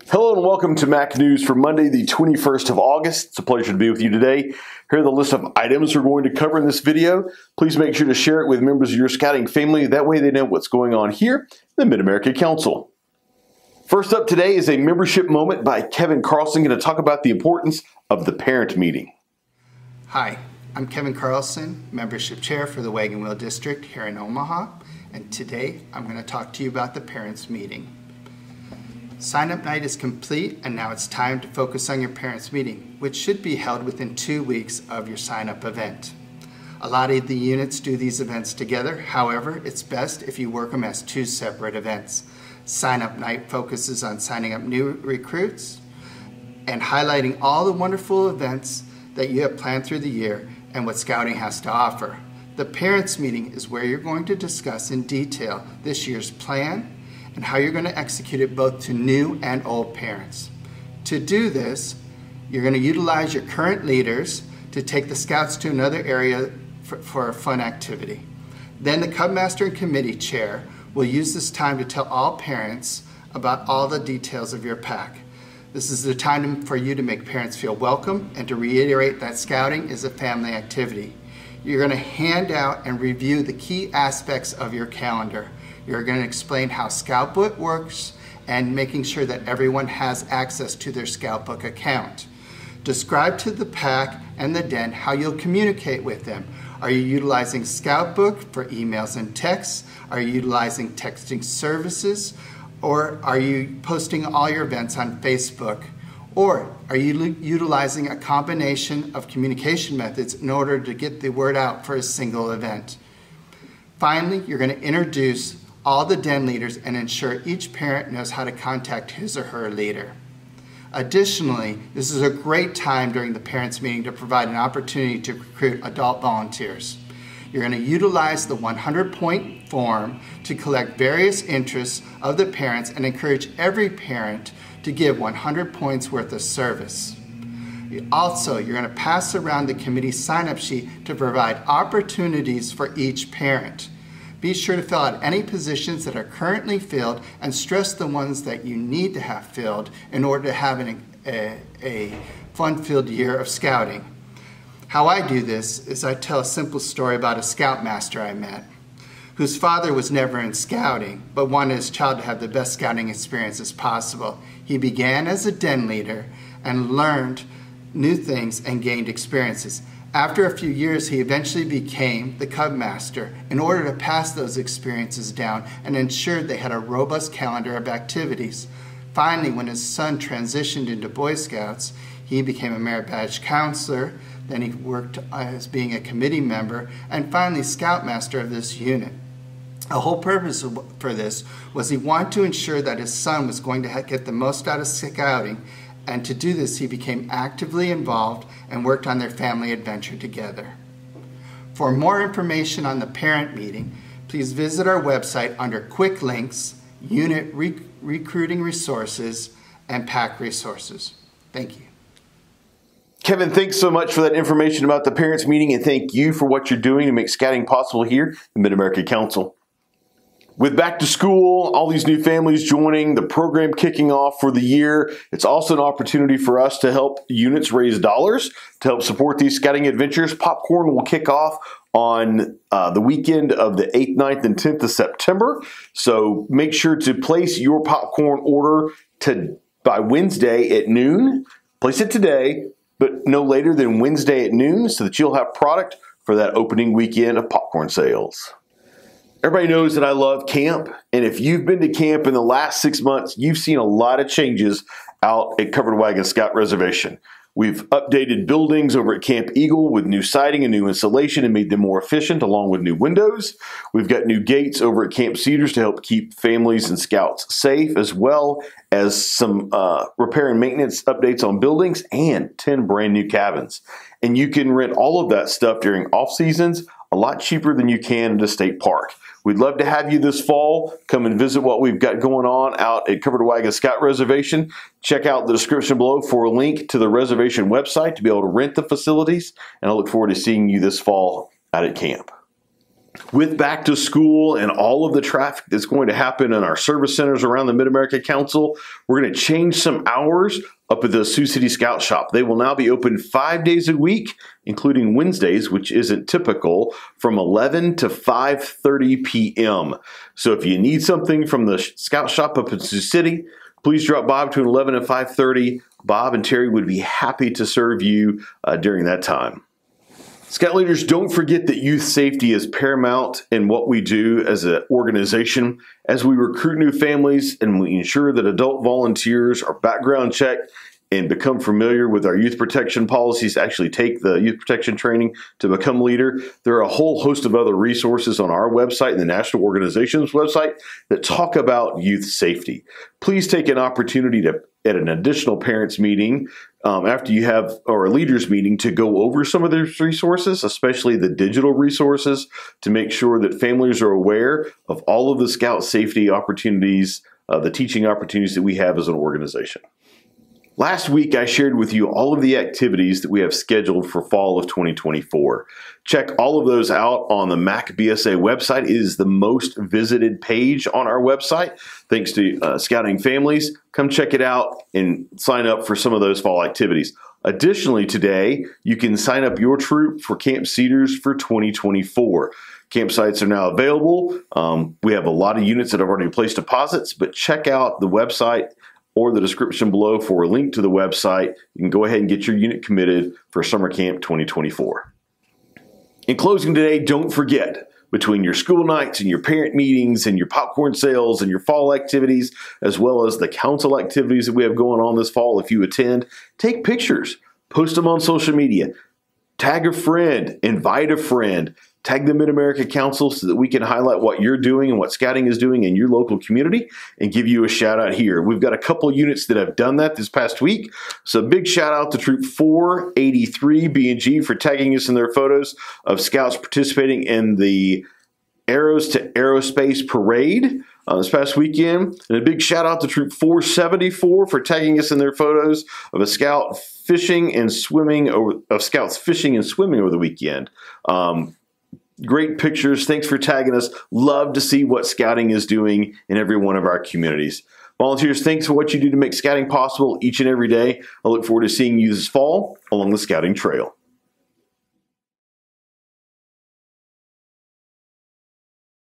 Hello and welcome to Mac News for Monday, the 21st of August. It's a pleasure to be with you today. Here are the list of items we're going to cover in this video. Please make sure to share it with members of your scouting family. That way they know what's going on here in the Mid-America Council. First up today is a membership moment by Kevin Carlson, going to talk about the importance of the parent meeting. Hi, I'm Kevin Carlson, membership chair for the Wagon Wheel District here in Omaha, and today I'm going to talk to you about the parents meeting. Sign-up night is complete, and now it's time to focus on your parents' meeting, which should be held within 2 weeks of your sign-up event. A lot of the units do these events together. However, it's best if you work them as 2 separate events. Sign-up night focuses on signing up new recruits and highlighting all the wonderful events that you have planned through the year and what Scouting has to offer. The parents' meeting is where you're going to discuss in detail this year's plan and how you're going to execute it both to new and old parents. To do this, you're going to utilize your current leaders to take the Scouts to another area for a fun activity. Then the Cub Master and Committee Chair will use this time to tell all parents about all the details of your pack. This is the time for you to make parents feel welcome and to reiterate that Scouting is a family activity. You're going to hand out and review the key aspects of your calendar. You're going to explain how Scout Book works and making sure that everyone has access to their Scout Book account. Describe to the pack and the den how you'll communicate with them. Are you utilizing Scout Book for emails and texts? Are you utilizing texting services? Or are you posting all your events on Facebook? Or are you utilizing a combination of communication methods in order to get the word out for a single event? Finally, you're going to introduce all the den leaders and ensure each parent knows how to contact his or her leader. Additionally, this is a great time during the parents' meeting to provide an opportunity to recruit adult volunteers. You're going to utilize the 100-point form to collect various interests of the parents and encourage every parent to give 100 points worth of service. Also, you're going to pass around the committee sign-up sheet to provide opportunities for each parent. Be sure to fill out any positions that are currently filled and stress the ones that you need to have filled in order to have a fun-filled year of scouting. How I do this is I tell a simple story about a scoutmaster I met, whose father was never in scouting, but wanted his child to have the best scouting experience as possible. He began as a den leader and learned new things and gained experiences. After a few years, he eventually became the Cub Master in order to pass those experiences down and ensure they had a robust calendar of activities. Finally, when his son transitioned into Boy Scouts, he became a merit badge counselor. Then he worked as being a committee member and finally Scoutmaster of this unit. The whole purpose for this was he wanted to ensure that his son was going to get the most out of scouting, and to do this he became actively involved and worked on their family adventure together. For more information on the parent meeting, please visit our website under Quick Links, Unit Recruiting Resources, and Pack Resources. Thank you. Kevin, thanks so much for that information about the parents meeting, and thank you for what you're doing to make scouting possible here in the Mid-America Council. With back to school, all these new families joining, the program kicking off for the year, it's also an opportunity for us to help units raise dollars to help support these scouting adventures. Popcorn will kick off on the weekend of the 8th, 9th, and 10th of September. So make sure to place your popcorn order by Wednesday at noon. Place it today, but no later than Wednesday at noon so that you'll have product for that opening weekend of popcorn sales. Everybody knows that I love camp, and if you've been to camp in the last 6 months, you've seen a lot of changes out at Covered Wagon Scout Reservation. We've updated buildings over at Camp Eagle with new siding and new insulation and made them more efficient along with new windows. We've got new gates over at Camp Cedars to help keep families and scouts safe, as well as some repair and maintenance updates on buildings and 10 brand new cabins. And you can rent all of that stuff during off seasons a lot cheaper than you can at a state park. We'd love to have you this fall. Come and visit what we've got going on out at Covered Wagon Scout Reservation. Check out the description below for a link to the reservation website to be able to rent the facilities. And I look forward to seeing you this fall out at camp. With back to school and all of the traffic that's going to happen in our service centers around the Mid-America Council, we're going to change some hours up at the Sioux City Scout Shop. They will now be open 5 days a week, including Wednesdays, which isn't typical, from 11 to 5:30 p.m. So if you need something from the Scout Shop up in Sioux City, please drop by between 11 and 5:30. Bob and Terry would be happy to serve you during that time. Scout leaders, don't forget that youth safety is paramount in what we do as an organization. As we recruit new families and we ensure that adult volunteers are background checked and become familiar with our youth protection policies, actually take the youth protection training to become leader, there are a whole host of other resources on our website and the national organization's website that talk about youth safety. Please take an opportunity to, at an additional parents meeting, after you have, or a leaders meeting, to go over some of those resources, especially the digital resources, to make sure that families are aware of all of the Scout safety opportunities, the teaching opportunities that we have as an organization. Last week, I shared with you all of the activities that we have scheduled for fall of 2024. Check all of those out on the MAC BSA website. It is the most visited page on our website. Thanks to Scouting Families. Come check it out and sign up for some of those fall activities. Additionally, today, you can sign up your troop for Camp Cedars for 2024. Campsites are now available. We have a lot of units that have already placed deposits, but check out the website or the description below for a link to the website. You can go ahead and get your unit committed for Summer Camp 2024. In closing today, don't forget, between your school nights and your parent meetings and your popcorn sales and your fall activities, as well as the council activities that we have going on this fall, if you attend, take pictures, post them on social media, tag a friend, invite a friend, tag the Mid-America Council so that we can highlight what you're doing and what Scouting is doing in your local community and give you a shout out here. We've got a couple units that have done that this past week. So big shout out to Troop 483 B&G for tagging us in their photos of Scouts participating in the Arrows to Aerospace Parade this past weekend. And a big shout out to Troop 474 for tagging us in their photos of a Scout fishing and swimming over the weekend. Great pictures. Thanks for tagging us. Love to see what Scouting is doing in every one of our communities. Volunteers, thanks for what you do to make Scouting possible each and every day. I look forward to seeing you this fall along the Scouting Trail.